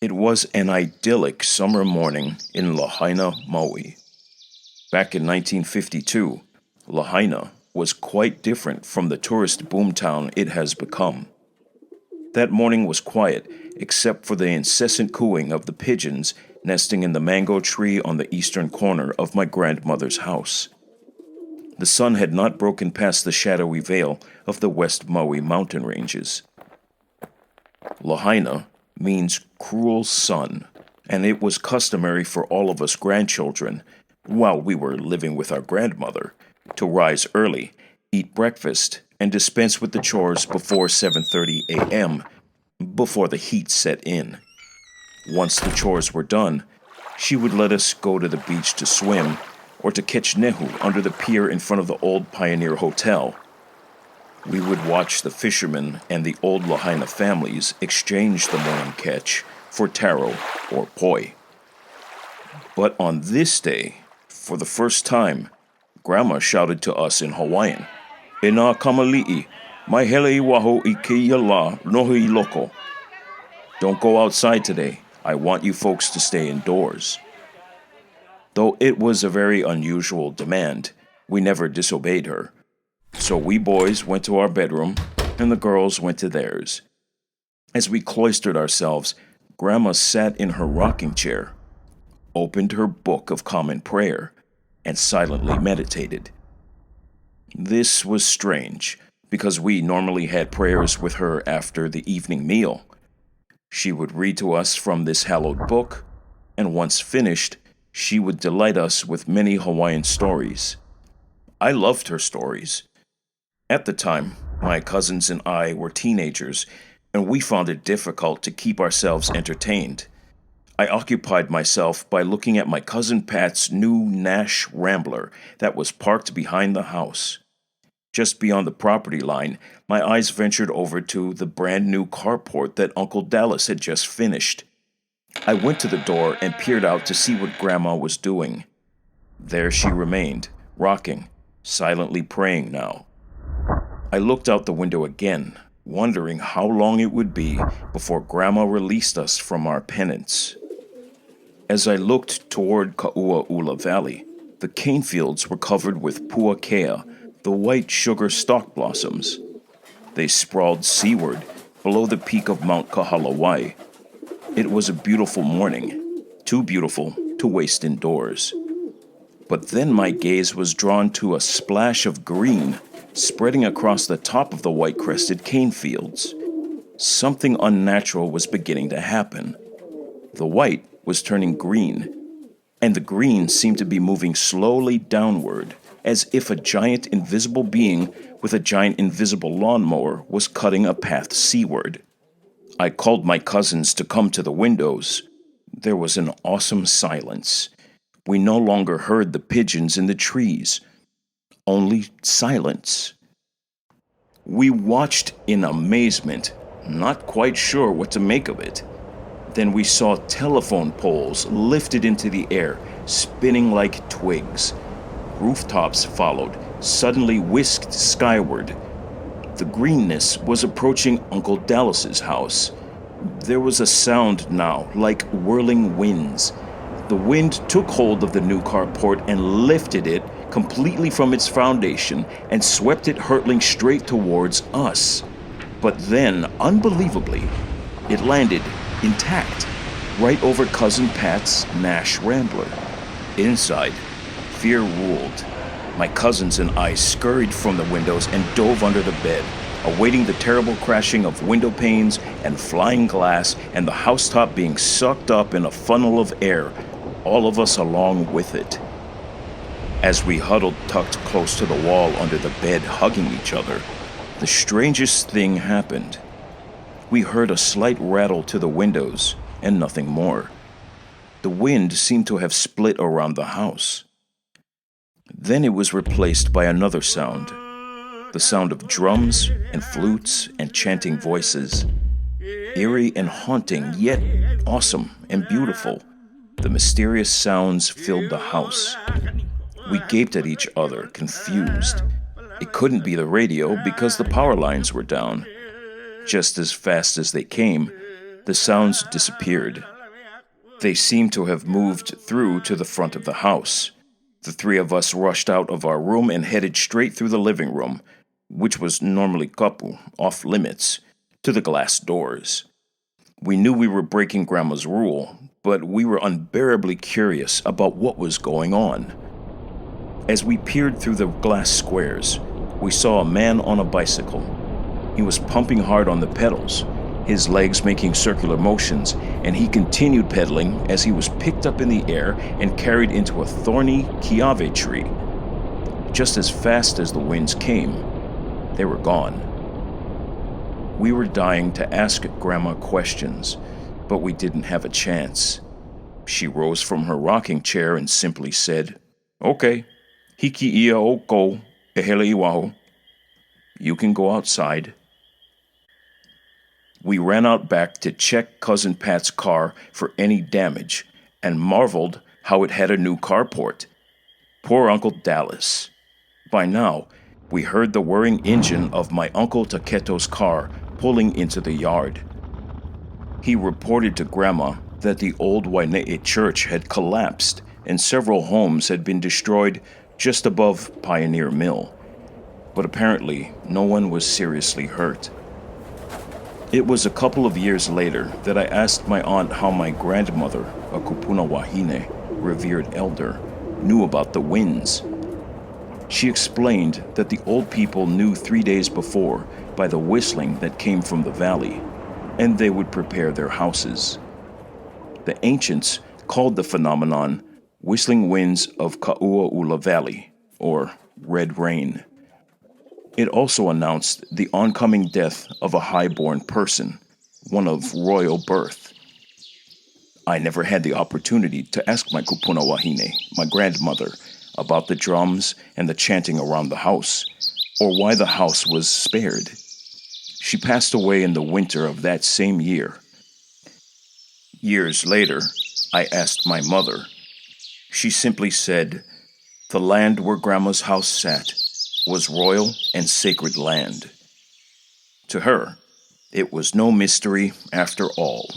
It was an idyllic summer morning in Lāhainā, Maui. Back in 1952, Lāhainā was quite different from the tourist boomtown it has become. That morning was quiet, except for the incessant cooing of the pigeons nesting in the mango tree on the eastern corner of my grandmother's house. The sun had not broken past the shadowy veil of the West Maui mountain ranges. Lāhainā means cruel sun, and it was customary for all of us grandchildren, while we were living with our grandmother, to rise early, eat breakfast, and dispense with the chores before 7:30 a.m., before the heat set in. Once the chores were done, she would let us go to the beach to swim or to catch nehu under the pier in front of the old Pioneer Hotel. We would watch the fishermen and the old Lahaina families exchange the morning catch for taro or poi. But on this day, for the first time, Grandma shouted to us in Hawaiian, "E nā kamali'i, mai hele I waho I keia la nohi I loko." Don't go outside today. I want you folks to stay indoors. Though it was a very unusual demand, we never disobeyed her. So we boys went to our bedroom, and the girls went to theirs. As we cloistered ourselves, Grandma sat in her rocking chair, opened her book of common prayer, and silently meditated. This was strange, because we normally had prayers with her after the evening meal. She would read to us from this hallowed book, and once finished, she would delight us with many Hawaiian stories. I loved her stories. At the time, my cousins and I were teenagers, and we found it difficult to keep ourselves entertained. I occupied myself by looking at my cousin Pat's new Nash Rambler that was parked behind the house. Just beyond the property line, my eyes ventured over to the brand new carport that Uncle Dallas had just finished. I went to the door and peered out to see what Grandma was doing. There she remained, rocking, silently praying now. I looked out the window again, wondering how long it would be before Grandma released us from our penance. As I looked toward Ka'ua'ula Valley, the cane fields were covered with puakea, the white sugar stalk blossoms. They sprawled seaward below the peak of Mount Kahalawai. It was a beautiful morning, too beautiful to waste indoors. But then my gaze was drawn to a splash of green spreading across the top of the white-crested cane fields. Something unnatural was beginning to happen. The white was turning green, and the green seemed to be moving slowly downward, as if a giant invisible being with a giant invisible lawnmower was cutting a path seaward. I called my cousins to come to the windows. There was an awesome silence. We no longer heard the pigeons in the trees. Only silence. We watched in amazement, not quite sure what to make of it. Then we saw telephone poles lifted into the air, spinning like twigs. Rooftops followed, suddenly whisked skyward. The greenness was approaching Uncle Dallas's house. There was a sound now, like whirling winds. The wind took hold of the new carport and lifted it completely from its foundation and swept it hurtling straight towards us. But then, unbelievably, it landed intact, right over Cousin Pat's Nash Rambler. Inside, fear ruled. My cousins and I scurried from the windows and dove under the bed, awaiting the terrible crashing of window panes and flying glass and the housetop being sucked up in a funnel of air, all of us along with it. As we huddled tucked close to the wall under the bed hugging each other, the strangest thing happened. We heard a slight rattle to the windows and nothing more. The wind seemed to have split around the house. Then it was replaced by another sound, the sound of drums and flutes and chanting voices. Eerie and haunting, yet awesome and beautiful, the mysterious sounds filled the house. We gaped at each other, confused. It couldn't be the radio because the power lines were down. Just as fast as they came, the sounds disappeared, They seemed to have moved through to the front of the house. The three of us rushed out of our room and headed straight through the living room, which was normally kapu, off limits, to the glass doors. We knew we were breaking Grandma's rule, but we were unbearably curious about what was going on. As we peered through the glass squares, we saw a man on a bicycle. He was pumping hard on the pedals, his legs making circular motions, and he continued pedaling as he was picked up in the air and carried into a thorny kiave tree. Just as fast as the winds came, they were gone. We were dying to ask Grandma questions, but we didn't have a chance. She rose from her rocking chair and simply said, "Okay, hiki ia o ko, e hele iwaho. You can go outside." We ran out back to check Cousin Pat's car for any damage and marveled how it had a new carport. Poor Uncle Dallas. By now, we heard the whirring engine of my Uncle Taketo's car pulling into the yard. He reported to Grandma that the old Waine'e church had collapsed and several homes had been destroyed just above Pioneer Mill. But apparently, no one was seriously hurt. It was a couple of years later that I asked my aunt how my grandmother, a kupuna wahine, revered elder, knew about the winds. She explained that the old people knew 3 days before by the whistling that came from the valley, and they would prepare their houses. The ancients called the phenomenon whistling winds of Ka'ua'ula Valley, or red rain. It also announced the oncoming death of a high-born person, one of royal birth. I never had the opportunity to ask my kupuna wahine, my grandmother, about the drums and the chanting around the house, or why the house was spared. She passed away in the winter of that same year. Years later, I asked my mother. She simply said, "The land where Grandma's house sat was royal and sacred land." To her, it was no mystery after all.